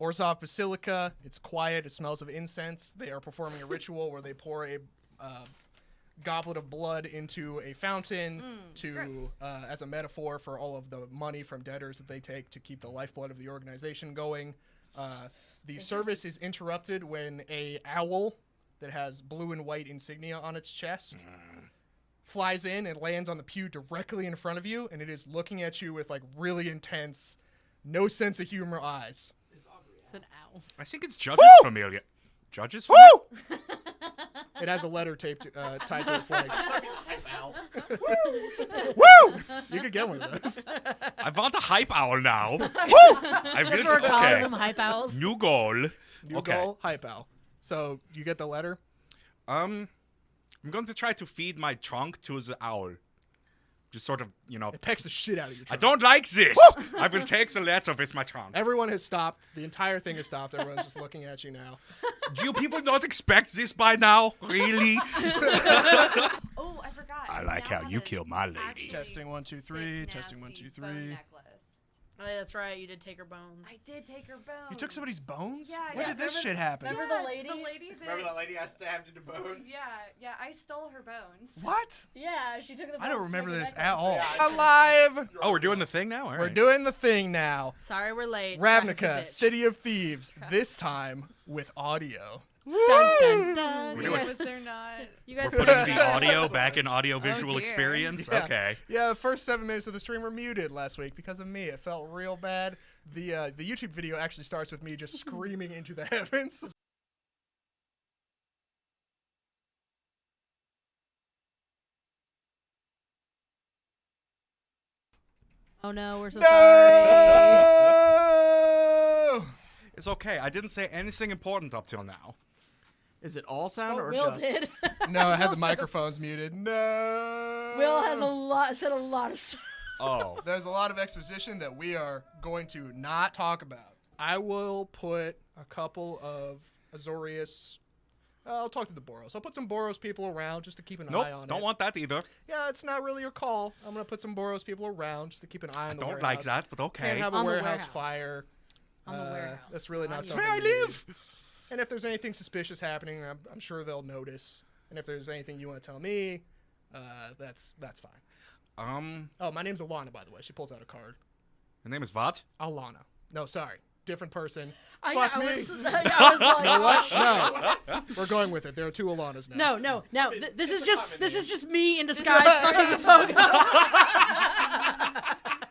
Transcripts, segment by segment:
Orzhov Basilica. It's quiet. It smells of incense. They are performing a ritual where they pour a goblet of blood into a fountain as a metaphor for all of the money from debtors that they take to keep the lifeblood of the organization going. The service is interrupted when a owl that has blue and white insignia on its chest flies in and lands on the pew directly in front of you, and it is looking at you with like really intense, no sense of humor eyes. It's an owl. I think it's Judge's familiar. Judge's Woo! It has a letter tied to its leg. Woo! You could get one of those. I want a hype owl now. Woo! I will. We're calling Okay. them hype owls. New goal. New goal, hype owl. So you get the letter. I'm going to try to feed my trunk to the owl. Just sort of, It pecks the shit out of your I trunk. don't like this. I will take the letter with my trunk. Everyone has stopped. The entire thing has stopped. Everyone's just looking at you now. Do you people not expect this by now? Really? Oh, I forgot. I like how you kill my lady. Actually Testing 1 2 3. sick, Testing 1 nasty 2 bone 3. necklace. Oh, yeah, that's right. You did take her bones. I did take her bones. You took somebody's bones? Yeah, When yeah. did this shit happen? remember the lady? The lady that. Remember that lady I stabbed into bones? Yeah, I stole her bones. What? Yeah, she took the bones. I don't to remember make a this necklace. at all. Yeah, Alive! Oh, we're doing the thing now? All We're right. doing the thing now. Sorry, we're late. Ravnica, Traffic's a bitch. City of Thieves. This time with audio. Dun, dun, dun. We're You doing- guys, Was there not? you guys We're putting the audio back in audio-visual dear. experience? Yeah. Okay. Yeah, the first 7 minutes of the stream were muted last week because of me. It felt real bad. The YouTube video actually starts with me just screaming into the heavens. Oh no, we're so sorry. No! It's okay. I didn't say anything important up till now. Is it all sound Oh, or Will just? did. No, I had the Will microphones muted. No. Will has said a lot of stuff. Oh. There's a lot of exposition that we are going to not talk about. I will put a couple of Azorius. I'll talk to the Boros. I'll put some Boros people around just to keep an eye on Nope, don't it. want that either. Yeah, it's not really your call. I'm gonna put some Boros people around just to keep an eye on I the don't warehouse. like that, but Can't okay. have a On the warehouse warehouse. fire. On the warehouse. That's really not That's something That's where I we need. live. And if there's anything suspicious happening, I'm sure they'll notice. And if there's anything you want to tell me, that's fine. Oh, my name's Alana, by the way. She pulls out a card. Her name is what? Alana. No, sorry. Different person. I Fuck was me. like, You know what? No. We're going with it. There are 2 Alanas now. no. This is it's just me in disguise fucking the Pogo.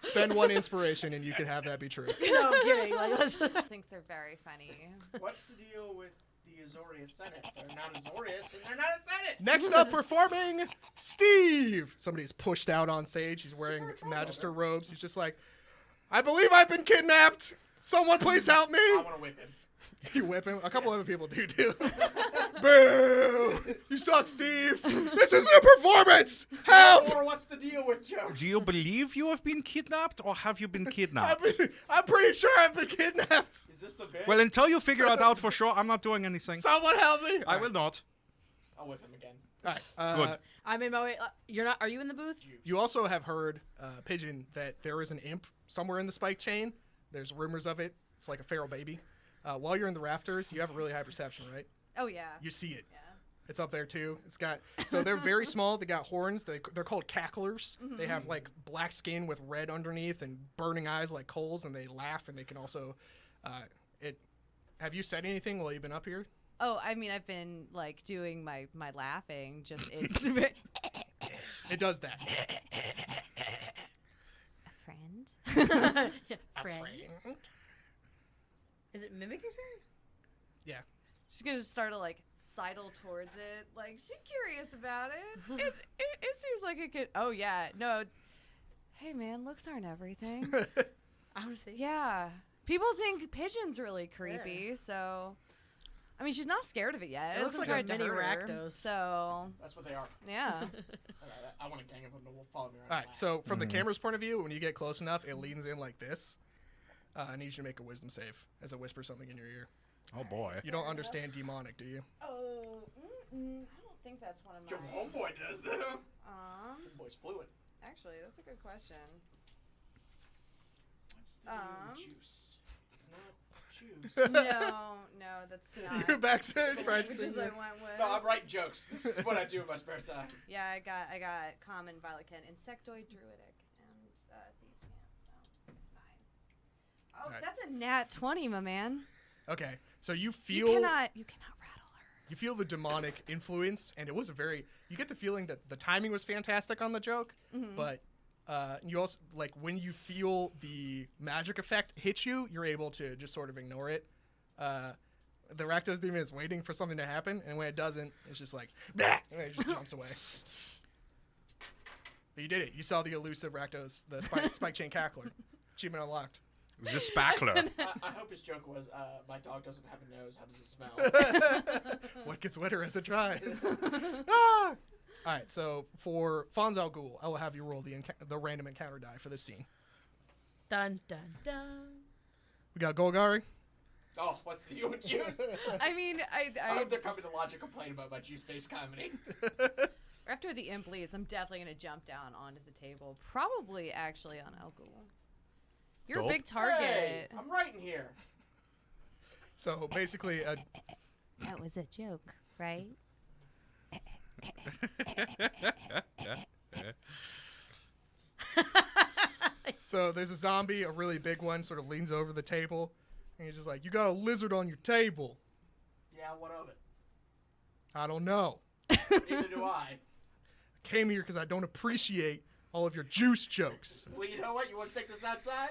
Spend 1 inspiration and you can have that be true. No, I'm kidding. Like, let's... Thinks they're very funny. What's the deal with the Azorius Senate? They're not Azorius and they're not a Senate! Next up performing, Steve. Somebody's pushed out on stage. He's wearing Magister robes. He's just like, I believe I've been kidnapped. Someone please help me. I want to whip him. You whip him? A couple other people do too. Boo! You suck, Steve. This isn't a performance. Help! Or what's the deal with jokes? Do you believe you have been kidnapped, or have you been kidnapped? I'm pretty sure I've been kidnapped. Is this the bear? Well, until you figure it out for sure, I'm not doing anything. Someone help me. I will not. I'll whip him again. All right. Good. I'm in my way. You're not. Are you in the booth? You also have heard, Pigeon, that there is an imp somewhere in the spike chain. There's rumors of it. It's like a feral baby. While you're in the rafters, you have a really high perception, right? Oh yeah. You see it. Yeah. It's up there too. It's got so they're very small. They got horns. They're called cacklers. They have like black skin with red underneath and burning eyes like coals, and they laugh. And they can also, Have you said anything while you've been up here? Oh, I mean, I've been like doing my laughing. Just it's It does that. a friend. Yeah, friend. Is it mimicking her? Yeah. She's gonna start to like sidle towards it. Like she's curious about it. It seems like it could. Oh yeah, no. Hey man, looks aren't everything. I want to see. Yeah, people think pigeon's really creepy. So, I mean, she's not scared of it yet. It looks hasn't like a tried to mini hurt her, Rakdos. So That's what they are. yeah. I want a gang of them to follow me around. All right. So from the camera's point of view, when you get close enough, it leans in like this. I need you to make a wisdom save as it whispers something in your ear. Oh boy. You don't understand demonic, do you? Oh, I don't think that's one of Your mine. homeboy does though. Um, Homeboy's fluent. actually, that's a good question. What's the deal with juice? It's not choose. No, that's not. You're backstage Which practicing. is I went with. No, I'm writing jokes. This is what I do in my spare time. Yeah, I got common, violet ken, insectoid, druidic, and thieves camp. So 9. Oh, Alright. that's a nat 20, my man. Okay, so you You feel cannot rattle her. you feel the demonic influence, and it was a very. You get the feeling that the timing was fantastic on the joke, but you also like when you feel the magic effect hit you, you're able to just sort of ignore it. The Rakdos demon is waiting for something to happen, and when it doesn't, it's just like, "Bah!" and it just jumps away. But you did it. You saw the elusive Rakdos, the spike chain cackler. Achievement unlocked. The spackler. I hope his joke was, my dog doesn't have a nose. How does it smell? What gets wetter as it dries? Ah! All right, so for Fonz Al Ghul, I will have you roll the random encounter die for this scene. Dun dun dun. We got Golgari. Oh, what's the you would choose? I mean, I I hope they're coming to lodge a complaint about my juice-based comedy. after the imp leads, I'm definitely gonna jump down onto the table. Probably actually on Al Ghul. You're Dope. a big target. Hey, I'm writing here. So basically, That was a joke, right? so there's a zombie, a really big one, sort of leans over the table, and he's just like, "You got a lizard on your table." Yeah, what of it? I don't know. Neither do I. Came here because I don't appreciate all of your juice jokes. Well, you know what? You want to take this outside?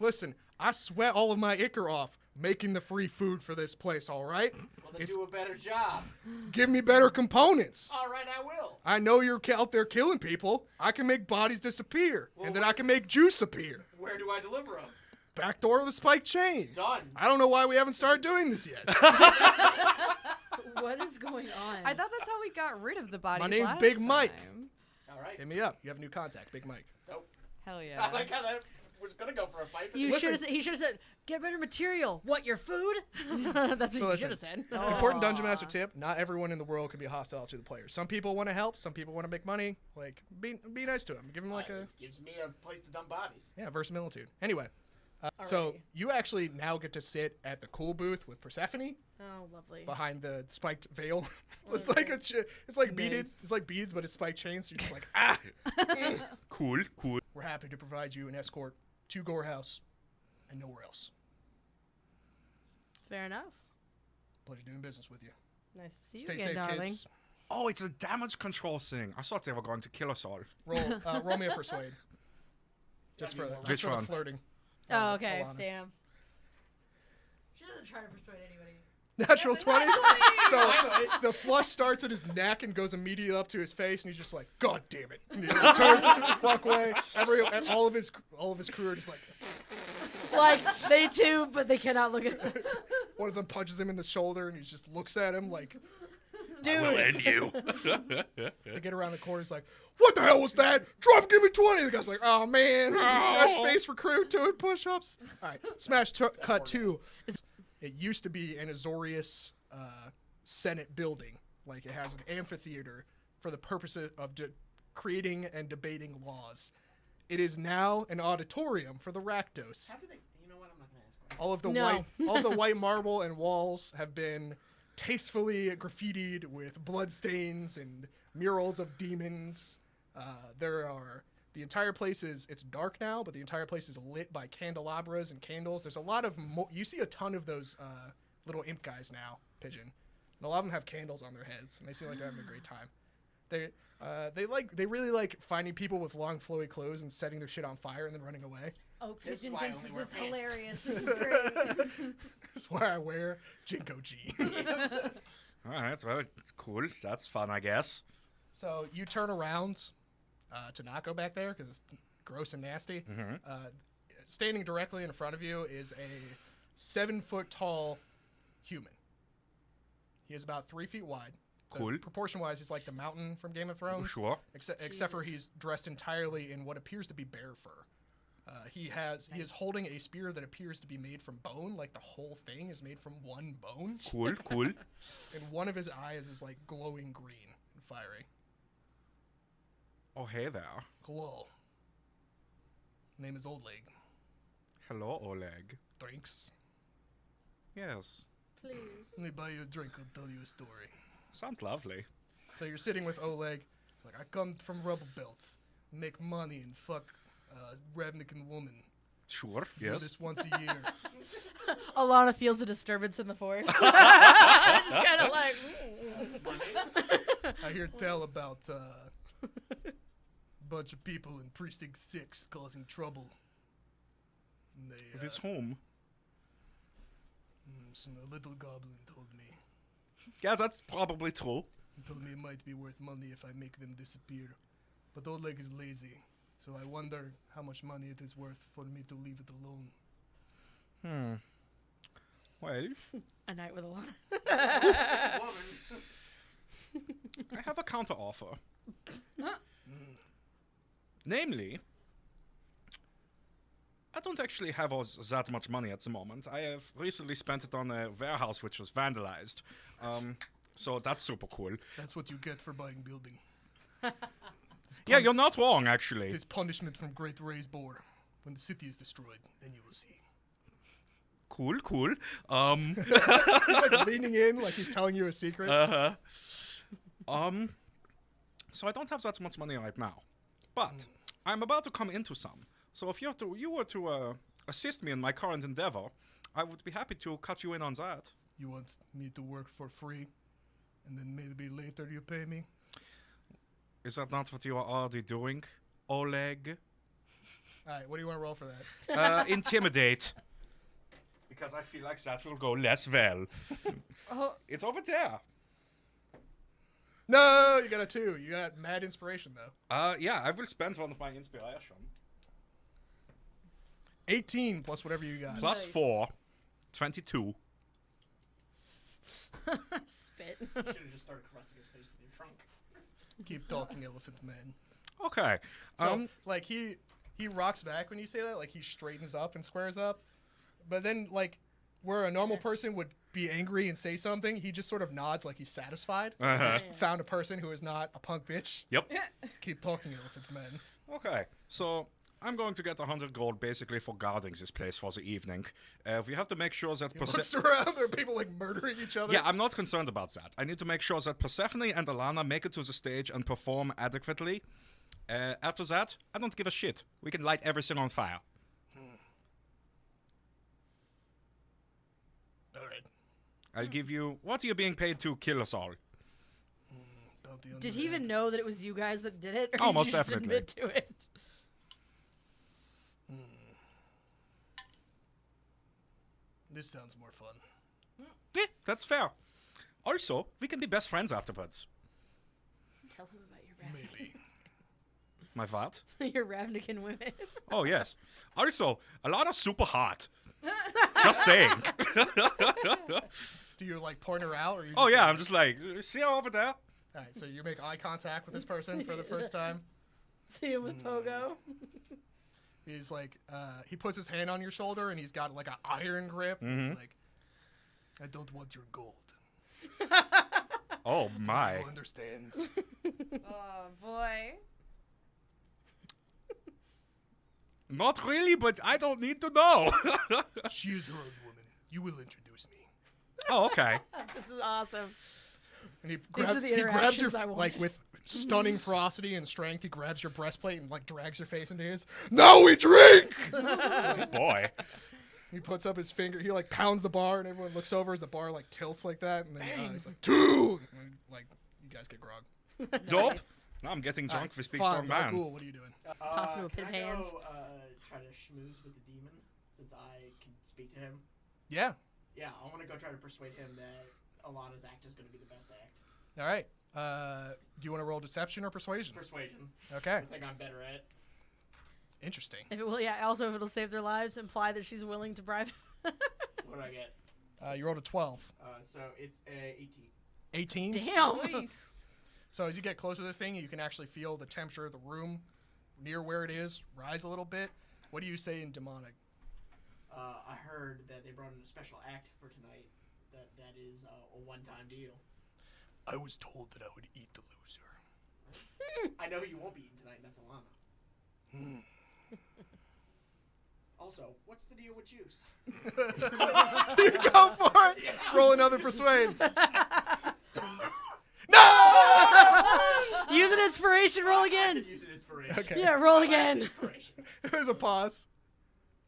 Listen, I sweat all of my ichor off making the free food for this place, all right? Well, then It's- do a better job. Give me better components. All right, I will. I know you're out there killing people. I can make bodies disappear, Well, and then I can make juice appear. Where do I deliver them? Back door of the spike chain. Done. I don't know why we haven't started doing this yet. What is going on? I thought that's how we got rid of the bodies. My name's last Big Mike. time. All right. Hit me up. You have a new contact, Big Mike. Nope. Hell I yeah. like how that was going to go for a fight. But You Listen. should. He should have said, "Get better material." What, your food? That's So what you listen. should have said. Important Dungeon Master tip: not everyone in the world can be hostile to the players. Some people want to help. Some people want to make money. Like, be nice to them. Give them like a It gives me a place to dump bodies. verisimilitude. Anyway, so Alrighty. you actually now get to sit at the cool booth with Persephone Oh, lovely. behind the spiked veil. It's like it's like beaded. Nice. It's like beads, but it's spiked chains. So you're just like, ah. Cool. We're happy to provide you an escort to Gore House and nowhere else. Fair enough. Pleasure doing business with you. Nice to see you Stay again, safe, darling. kids. Oh, it's a damage control thing. I thought they were going to kill us all. Roll me a persuade. Just for Which the one? flirting. Oh, okay. Alana. Damn. She doesn't try to persuade anybody. Natural 20. So Finally. the flush starts at his neck and goes immediately up to his face, and he's just like, "God damn it!" And he turns, walk away. All of his crew are just like, Like they too, but they cannot look at. one of them punches him in the shoulder, and he just looks at him like. I will end you. They get around the corner, he's like, "What the hell was that? Drop, give me 20." The guy's like, "Oh man, fresh face recruit doing push-ups." All right, smash cut 2. It used to be an Azorius Senate building. Like, it has an amphitheater for the purpose of creating and debating laws. It is now an auditorium for the Rakdos. How do they? You know what? I'm not going to ask. Questions. All of the No. all the white marble and walls have been tastefully graffitied with bloodstains and murals of demons. The entire place it's dark now, but the entire place is lit by candelabras and candles. There's a lot of you see a ton of those little imp guys now, Pigeon. And a lot of them have candles on their heads, and they seem like they're having a great time. They really like finding people with long flowy clothes and setting their shit on fire and then running away. Oh, This is Pigeon why I thinks only this wear is pants. hilarious. This is great. That's why I wear Jinko jeans. All right, well, cool. That's fun, I guess. So you turn around to not go back there because it's gross and nasty. Standing directly in front of you is a 7-foot-tall human. He is about 3 feet wide. Cool. Proportion-wise, he's like the mountain from Game of Thrones. Sure. Except for he's dressed entirely in what appears to be bear fur. He is holding a spear that appears to be made from bone. Like the whole thing is made from one bone. Cool. And one of his eyes is like glowing green and fiery. Oh, hey there. Hello. Name is Old Leg. Hello, Oleg. Drinks. Yes. Please. Let me buy you a drink. I'll tell you a story. Sounds lovely. So you're sitting with Oleg. Like, I come from rubble belts, make money and fuck Ravnican woman. Sure. Do Yes. this once a year. Alana feels a disturbance in the force. Just kind of like. I hear tell about bunch of people in Precinct 6 causing trouble. And they, If it's home. a little goblin told me. Yeah, that's probably true. He told me it might be worth money if I make them disappear. But Oleg is lazy, so I wonder how much money it is worth for me to leave it alone. Well, A night with Alana. Woman. I have a counter offer. Namely, I don't actually have that much money at the moment. I have recently spent it on a warehouse which was vandalized. So that's super cool. That's what you get for buying building. Yeah, you're not wrong, actually. This punishment from Great Ray's board. When the city is destroyed, then you will see. Cool. He's like leaning in, like he's telling you a secret. So I don't have that much money right now, but I'm about to come into some. So if you were to assist me in my current endeavor, I would be happy to cut you in on that. You want me to work for free, and then maybe later you pay me? Is that not what you are already doing, Oleg? Alright, what do you want to roll for that? Intimidate. Because I feel like that will go less well. Oh, It's over there. No, you got a 2. You got mad inspiration, though. Yeah, I will spend one of my inspiration. 18 plus whatever you got. Plus Nice. 4. 22. spit. You should have just started caressing his face with your trunk. Keep talking, elephant man. Okay. So, like, he rocks back when you say that. Like, he straightens up and squares up. But then, like, where a normal person would be angry and say something, he just sort of nods like he's satisfied. Uh-huh. He's found a person who is not a punk bitch. Yep. Keep talking, elephant man. Okay. So I'm going to get 100 gold basically for guarding this place for the evening. We have to make sure that He looks around, there are people, like, murdering each other. Yeah, I'm not concerned about that. I need to make sure that Persephone and Alana make it to the stage and perform adequately. After that, I don't give a shit. We can light everything on fire. Alright. I'll give you... What are you being paid to kill us all? Bounty on Did the he even head. know that it was you guys that did it? Or Oh, did you most just definitely. admit to it? This sounds more fun. Yeah, that's fair. Also, we can be best friends afterwards. Tell him about your Maybe. My what? your Ravnican women. Oh, yes. Also, Alana's super hot. Just saying. Do you, like, point her out? Or you Oh, yeah, like- I'm just like, see her over there? Alright, so you make eye contact with this person for the first time. See him with Pogo. He's like, he puts his hand on your shoulder and he's got like an iron grip. He's like, I don't want your gold. Oh, my. You understand? Oh boy. Not really, but I don't need to know. She is her own woman. You will introduce me. Oh, okay. This is awesome. And he, These are the he grabs your, interactions I like, wanted. with stunning ferocity and strength, he grabs your breastplate and, like, drags your face into his. Now we drink! Oh, boy. He puts up his finger, he, like, pounds the bar, and everyone looks over as the bar, like, tilts like that. And then he's like, 2! And then, like, you guys get grog. Dope. Nice. Now I'm getting drunk Alright, with Big Strong Fonz, Man. Cool, what are you doing? Toss him a Can pit I of hands. go, try to schmooze with the demon, since I can speak to him? Yeah. Yeah, I want to go try to persuade him that Alana's act is going to be the best act. All right. Do you want to roll deception or persuasion? Persuasion. Okay. I think I'm better at. Interesting. If it will, yeah. Also, if it'll save their lives, imply that she's willing to bribe. What do I get? You rolled a 12. So it's a 18? 18. Damn. Nice. So as you get closer to this thing, you can actually feel the temperature of the room near where it is rise a little bit. What do you say in demonic? I heard that they brought in a special act for tonight. That is a one-time deal. I was told that I would eat the loser. I know who you won't be eating tonight. And that's Alana. Also, what's the deal with juice? You go for it. Roll another persuade. No! Use an inspiration. Roll I again. could use an inspiration. Okay. Yeah, roll Last again. inspiration. There's a pause.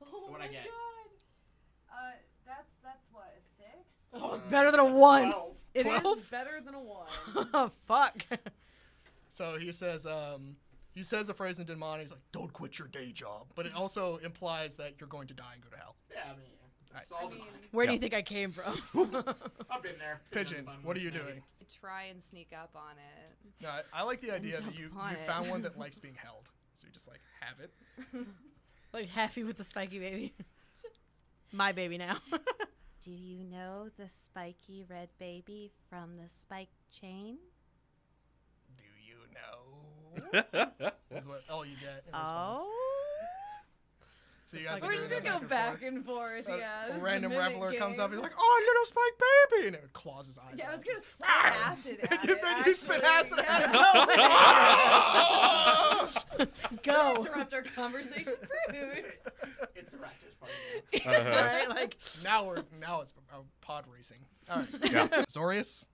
Oh What'd I get? God. That's what, a 6? Oh, better than a 1. 12. It 12? is better than a 1. Oh, fuck. So he says a phrase in Demon. He's like, "Don't quit your day job," but it also implies that you're going to die and go to hell. Yeah, I mean, it's all demonic. Where do you think I came from? I've been there. Pigeon, what are you doing? Try and sneak up on it. No, I like the idea that jump you upon it. found one that likes being held, so you just like have it. Like happy with the spiky baby. My baby now. Do you know the spiky red baby from the spike chain? Do you know? That's what all you get in response. Oh. So you guys We're are We're doing just that gonna go back and forth, yeah. A this is random mimic reveler comes up. He's game. like, "Oh, little spike baby," and it claws his eyes. Yeah, I was out. gonna spit Rawr! acid at You it. think you spit acid at it? Yeah. Go. Interrupt our conversation, prude. It's the Raptors part. Right? Like, Now it's pod racing. All right. Yeah. Zorius.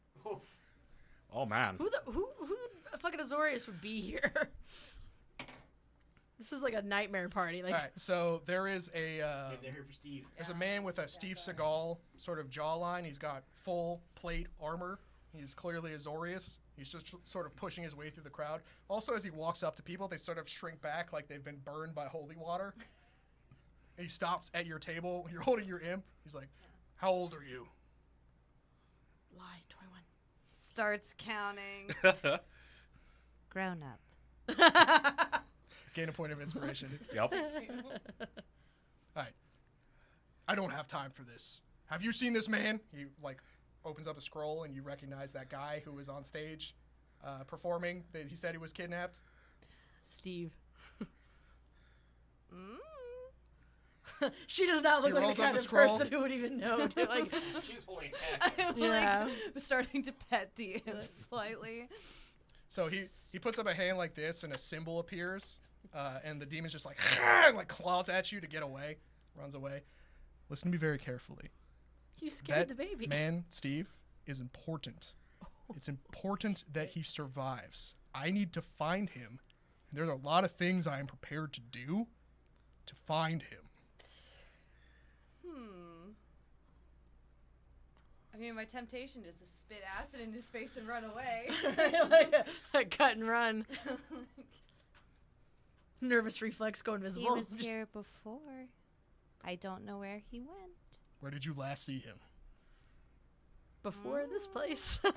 Oh man. who the fucking Azorius would be here? This is like a nightmare party. Like, All right. So there is a They're here for Steve. there's a man with a Steve Seagal sort of jawline. He's got full plate armor. He's clearly a Zorius. He's just sort of pushing his way through the crowd. Also, as he walks up to people, they sort of shrink back like they've been burned by holy water. And he stops at your table. You're holding your imp. He's like, "How old are you?" lie, 21. Starts counting. Grown up. Gain a point of inspiration. Yep. All right. I don't have time for this. Have you seen this man? He like opens up a scroll and you recognize that guy who was on stage performing. That he said he was kidnapped. Steve. Mm. She does not look He like rolls the up kind the of scroll. person who would even know. Dude. Like, She's holding a cat. I'm Yeah. like starting to pet the imp slightly. So he puts up a hand like this and a symbol appears, and the demon's just like and like claws at you to get away, runs away. Listen to me very carefully. you scared That the baby. man, Steve, is important. It's important that he survives. I need to find him, and there's a lot of things I am prepared to do to find him. I mean, my temptation is to spit acid in his face and run away. like, cut and run. Nervous reflex go He invisible. was here before. I don't know where he went. Where did you last see him? Before this place. All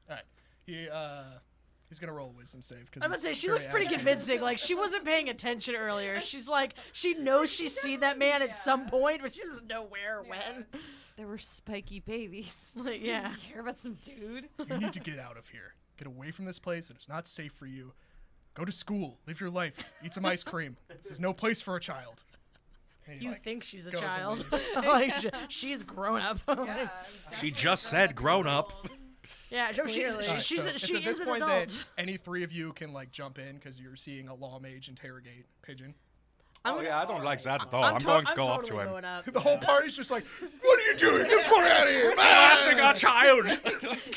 right. He's gonna roll a wisdom save because I'm gonna say she looks pretty convincing. Like she wasn't paying attention earlier. She's like she knows she's seen that man at some point, but she doesn't know where or when. There were spiky babies. Like, yeah. You care about some dude? You need to get out of here. Get away from this place. It is not safe for you. Go to school. Live your life. Eat some ice cream. This is no place for a child. And he, You like, think she's a goes and child? leaves. Like she's grown up. Yeah. She just said grown up. Yeah, no, Clearly. All right, she's so a, it's she at this is an point adult. that any three of you can like jump in because you're seeing a law mage interrogate Pigeon. Oh yeah, I don't like that at all. I'm I'm going to I'm go up totally to him. going up. The whole party's just like, "What are you doing? Get the fuck out of here!" Harassing a child.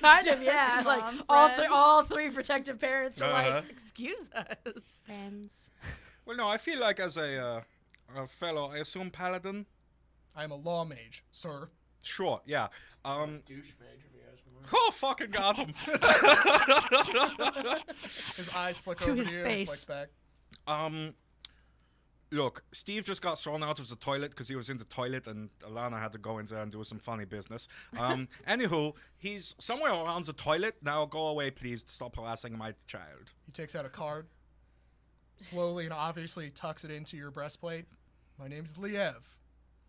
Kind of, yeah. Like Mom, all friends. three protective parents are Uh-huh. like, "Excuse us." Friends. Well, no, I feel like as a fellow, I assume paladin. I am a law mage, sir. Sure, yeah. Douchebag, if you ask me. Oh, fucking got him. His eyes flick To over his to you face. and flicks back. Look, Steve just got thrown out of the toilet because he was in the toilet, and Alana had to go in there and do some funny business. Anywho, he's somewhere around the toilet. Now go away, please. Stop harassing my child. He takes out a card, slowly and obviously tucks it into your breastplate. My name's Liev.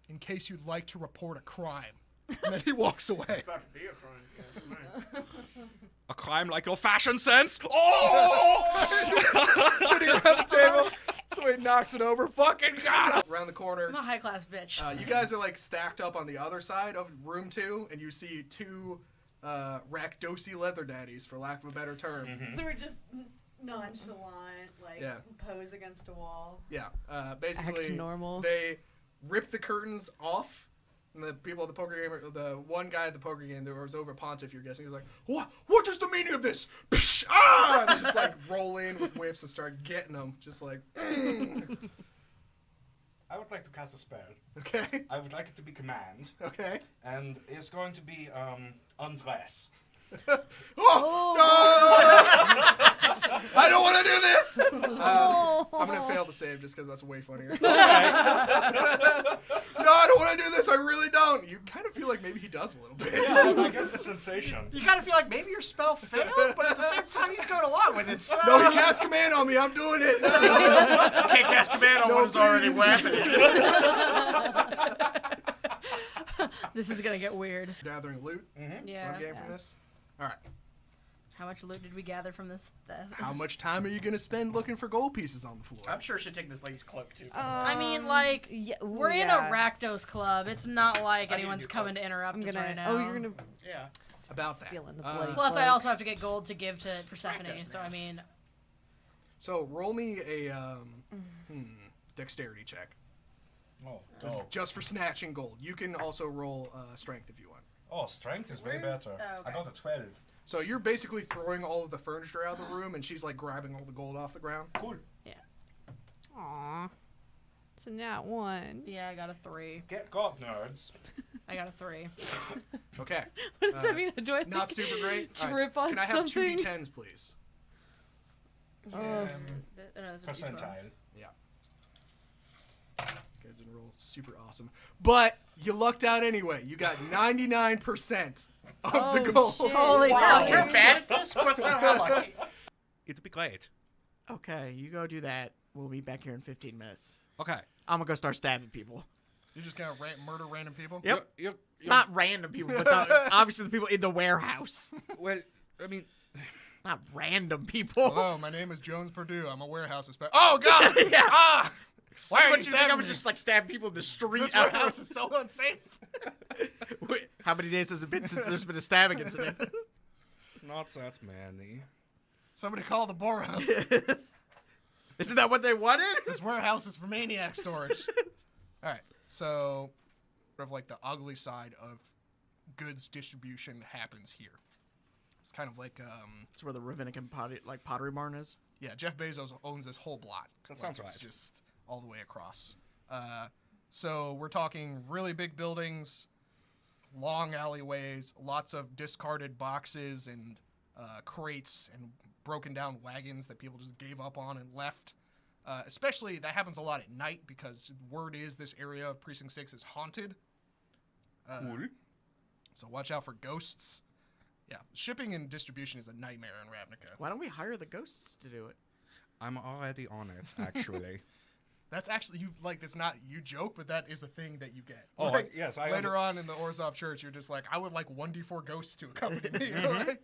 In case you'd like to report a crime. And then he walks away. About to be a crime, if you ask me. A crime like your fashion sense? Oh! Sitting around the table. Somebody knocks it over. Fucking got him! Around the corner. I'm a high class bitch. You guys are like stacked up on the other side of room 2, and you see two Rakdosi leather daddies, for lack of a better term. So we're just nonchalant, like Yeah. pose against a wall. Yeah. Basically, Act normal. they rip the curtains off. And the people at the poker game, the one guy at the poker game that was over Pontiff, you're guessing, he's like, what is the meaning of this? Psh, ah! And they just like roll in with whips and start getting them. Just like, I would like to cast a spell. okay, I would like it to be command, okay. and it's going to be undress. Oh, no! I don't want to do this! I'm going to fail to save just because that's way funnier. No, I don't want to do this. I really don't. You kind of feel like maybe he does a little bit. Yeah, I guess the sensation. You kind of feel like maybe your spell failed, but at the same time he's going along with it. So. No, he cast command on me. I'm doing it. No. You can't cast command on No, what is already please. happening. This is gonna get weird. Gathering loot. Yeah. Fun game from this. All right. How much loot did we gather from this theft? How much time are you going to spend looking for gold pieces on the floor? I'm sure she'd take this lady's cloak too. I mean, like, we're in a Rakdos club. It's not like I need a anyone's new coming cloak. to interrupt I'm us gonna. right now. Oh, you're gonna Yeah. It's about that. steal in the Uh, bloody Plus, I cloak. also have to get gold to give to Persephone. Rakdos, So I man. mean, So roll me a dexterity check. Oh, Just for snatching gold. You can also roll strength if you want. Oh, strength is way Where's- better. oh, okay. I got a 12. So you're basically throwing all of the furniture out of the room, and she's like grabbing all the gold off the ground. Cool. Aw. It's not one. yeah, I got a 3. Get God, nerds. I got a 3. Okay. What does Uh, that mean? Do I have Not to super great. All right, trip on can I have something? 2d10s, please? No, that's a D12. Percentile. You guys didn't roll super awesome. But you lucked out anyway. You got 99% of the Oh, gold. shit. Holy Wow, fuck. you're bad at this? What's that? How lucky? It'd be great. Okay, you go do that. We'll be back here in 15 minutes. Okay. I'm gonna go start stabbing people. You're just gonna murder random people? Yep. You're, Not random people, but obviously the people in the warehouse. well, I mean, Not random people. Hello, my name is Jones Purdue. I'm a warehouse inspector. Oh, God! Yeah. Ah! Why are What you you think? stabbing I would me? just like stab people in the street. This warehouse is so unsafe. Wait, how many days has it been since there's been a stabbing incident? not that many. Somebody call the Boros. Isn't that what they wanted? This warehouse is for maniac storage. All right, so sort of like the ugly side of goods distribution happens here. It's kind of like, That's where the Ravnica pottery barn is. yeah, Jeff Bezos owns this whole block. That sounds It's right. just all the way across. So we're talking really big buildings, long alleyways, lots of discarded boxes and crates and broken down wagons that people just gave up on and left. Especially that happens a lot at night because word is this area of Precinct 6 is haunted. Cool. So watch out for ghosts. Yeah, shipping and distribution is a nightmare in Ravnica. Why don't we hire the ghosts to do it? I'm already on it, actually. That's actually you like. It's not you joke, but that is a thing that you get. Oh, Like, yes, I later on in the Orzhov Church, you're just like, I would like 1d4 ghosts to accompany me. Like,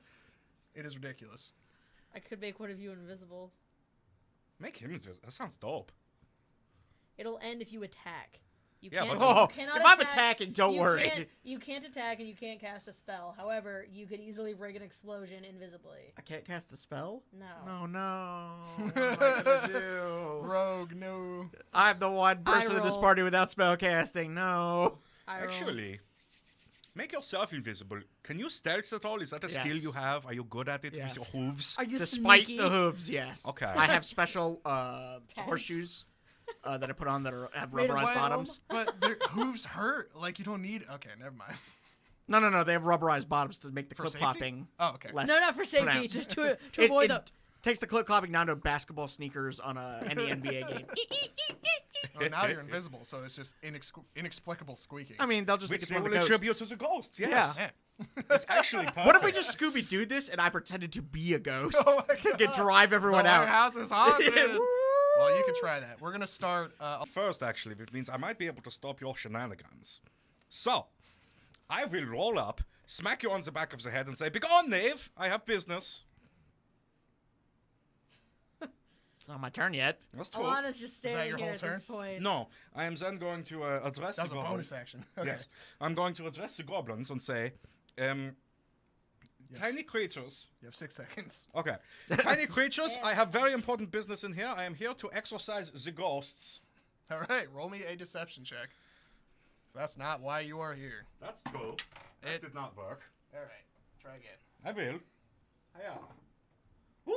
it is ridiculous. I could make one of you invisible. Make him invisible. That sounds dope. It'll end if you attack. You Yeah, can't, but- you Oh, cannot if I'm attack- attacking, don't you worry. You can't attack and you can't cast a spell. However, you could easily rig an explosion invisibly. I can't cast a spell? No. Oh no. What am I gonna do? Rogue, no. I'm the one I person in this roll. party without spell casting. No. I roll. Actually, make yourself invisible. Can you stealth at all? Is that a skill Yes. you have? Are you good at it Yes. with your hooves? Are you Despite sneaky? the hooves, yes. Okay. I have special horseshoes that I put on that have Made of rubberized foam? bottoms. But their hooves hurt. Like you don't need. Okay, never mind. No. They have rubberized bottoms to make the For clip safety? clopping Oh, okay. less. No, not for safety. pronounced. Just to It- avoid it takes the clip clopping down to basketball sneakers on any NBA game. Oh, now you're invisible, so it's just inexplicable squeaking. I mean, they'll just Which think it's they one of will the attribute ghosts. to the ghosts. Yeah. Yes. Yeah. It's actually perfect. What if we just Scooby Doo this and I pretended to be a ghost Oh my to God. drive everyone the out? warehouse is haunted. Woo! Well, you can try that. We're gonna start. First, actually, which means I might be able to stop your shenanigans. So, I will roll up, smack you on the back of the head, and say, "Begone, knave! I have business." It's not my turn yet. That's true. Alana's just that standing your here whole at turn? this point. No, I am then going to address that was the a goblins. bonus action. Okay. Yes, I'm going to address the goblins and say, Tiny creatures. You have 6 seconds. Okay. Tiny creatures, I have very important business in here. I am here to exorcise the ghosts. All right, roll me a deception check. So that's not why you are here. That's true. That did not work. All right, try again. I will. Yeah. Woo!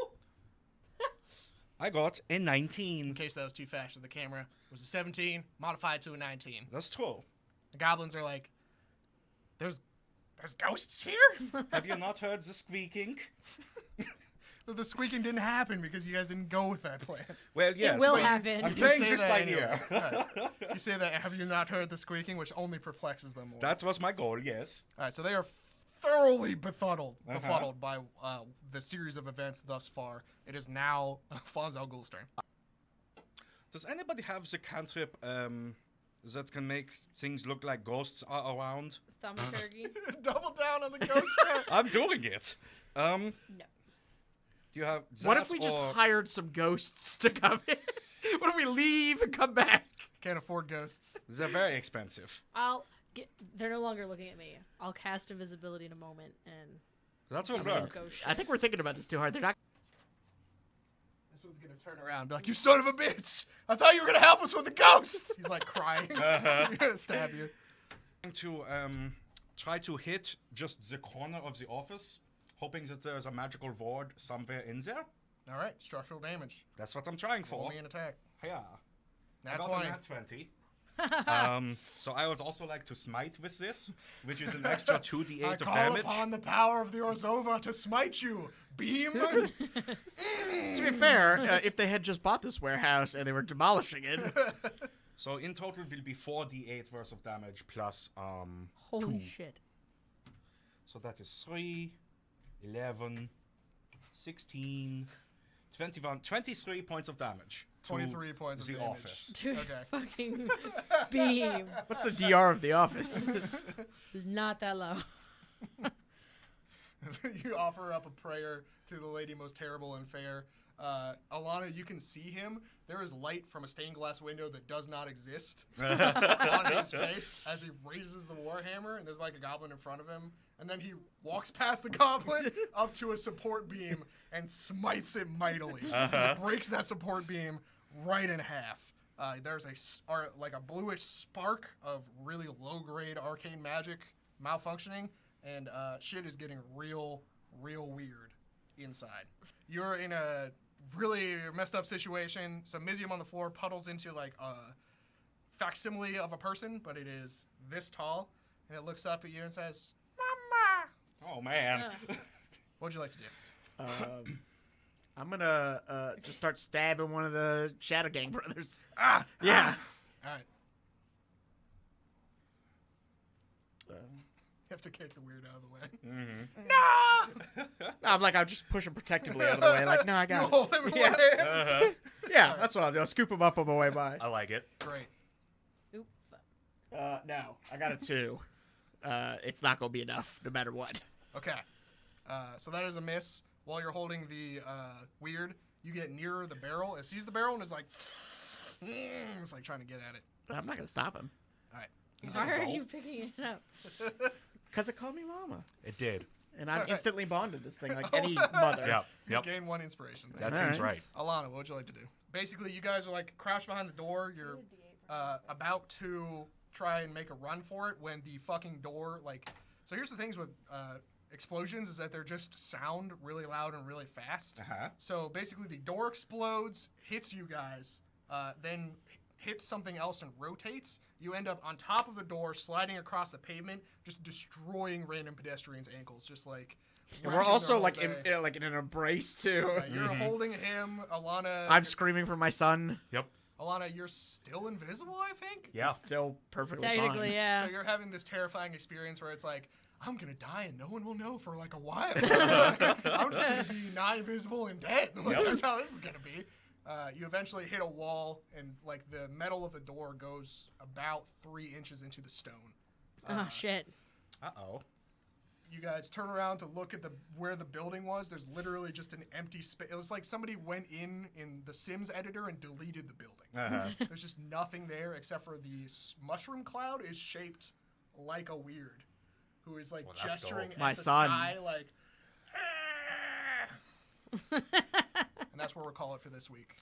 I got a 19. In case that was too fast for the camera, it was a 17 modified to a 19. That's true. The goblins are like, there's ghosts here? Have you not heard the squeaking? But the squeaking didn't happen because you guys didn't go with that plan. Well, yes. will but happen. I'm You playing say this that by anyway. ear. Right. You say that, have you not heard the squeaking, which only perplexes them more. That was my goal, yes. All right, so they are thoroughly befuddled by the series of events thus far. It is now Fonzel Ghoul's turn. Does anybody have the cantrip that can make things look like ghosts are around? Thaumaturgy. Double down on the ghost trap. I'm doing it. No. Do you have that What if we just or- hired some ghosts to come in? What if we leave and come back? Can't afford ghosts. They're very expensive. They're no longer looking at me. I'll cast invisibility in a moment, and That's what some work. ghost shit. I think we're thinking about this too hard. They're not. This one's gonna turn around and be like, "You son of a bitch! I thought you were gonna help us with the ghosts." He's like crying. He's gonna stab you. To try to hit just the corner of the office, hoping that there's a magical ward somewhere in there. All right, structural damage. That's what I'm trying Roll for. me an attack. Yeah. That's I got why. a nat 20. So I would also like to smite with this, which is an extra 2d8 I of call damage. upon the power of the Orzova to smite you. Beam. To be fair, if they had just bought this warehouse and they were demolishing it, So in total will be 4d8 worth of damage plus holy 2. shit! So that is 3, 11, 16, 21, 23 points of damage. to 23 points of the damage. office. Dude, Okay. fucking beam. What's the DR of the office? Not that low. You offer up a prayer to the lady most terrible and fair. Alana, you can see him. There is light from a stained glass window that does not exist on his face as he raises the warhammer, and there's like a goblin in front of him. And then he walks past the goblin up to a support beam and smites it mightily. Just breaks that support beam right in half. There's like a bluish spark of really low-grade arcane magic malfunctioning, and shit is getting real weird inside. You're in a really messed up situation. Some Mizium on the floor puddles into like a facsimile of a person, but it is this tall, and it looks up at you and says, "Mama." Oh man. What'd you like to do? I'm gonna just start stabbing one of the Shadow Gang brothers. Ah! Yeah. All right. You have to kick the weird out of the way. I'll just push him protectively out of the way. Like, no, I You got it. hold him in Yeah. one hand. Yeah, that's what I'll do. I'll scoop him up on my way by. I like it. Great. Oop. No, I got a 2. It's not gonna be enough, no matter what. Okay. So that is a miss. While you're holding the weird, you get nearer the barrel. It sees the barrel and is like, it's like trying to get at it. I'm not gonna stop him. All right. Why are you picking it up? Cause it called me mama, It did. and I'm Alright. instantly bonded this thing like any mother. Yep. You Yep. gain 1 inspiration. That Alright. seems right. Alana, what would you like to do? Basically, you guys are like crouched behind the door. You're about to try and make a run for it when the fucking door, like... So here's the things with explosions is that they're just sound really loud and really fast. So basically the door explodes, hits you guys, then hits something else and rotates. You end up on top of the door, sliding across the pavement, just destroying random pedestrians' ankles, just like... And we're wrecking their also whole like day. like in an embrace too. You're holding him, Alana. I'm screaming for my son. Yep. Alana, you're still invisible, I think? Yeah. Still perfectly Technically, fine. yeah. So you're having this terrifying experience where it's like, I'm gonna die and no one will know for like a while. I'm just gonna be not invisible and dead. Like, that's how this is gonna be. You eventually hit a wall and like the metal of the door goes about 3 inches into the stone. Oh shit. Uh-oh. You guys turn around to look at where the building was. There's literally just an empty space. It was like somebody went in the Sims editor and deleted the building. There's just nothing there except for the mushroom cloud is shaped like a weird, who is like Well, that's gesturing dope. at My the son. sky like, And that's what we'll call it for this week.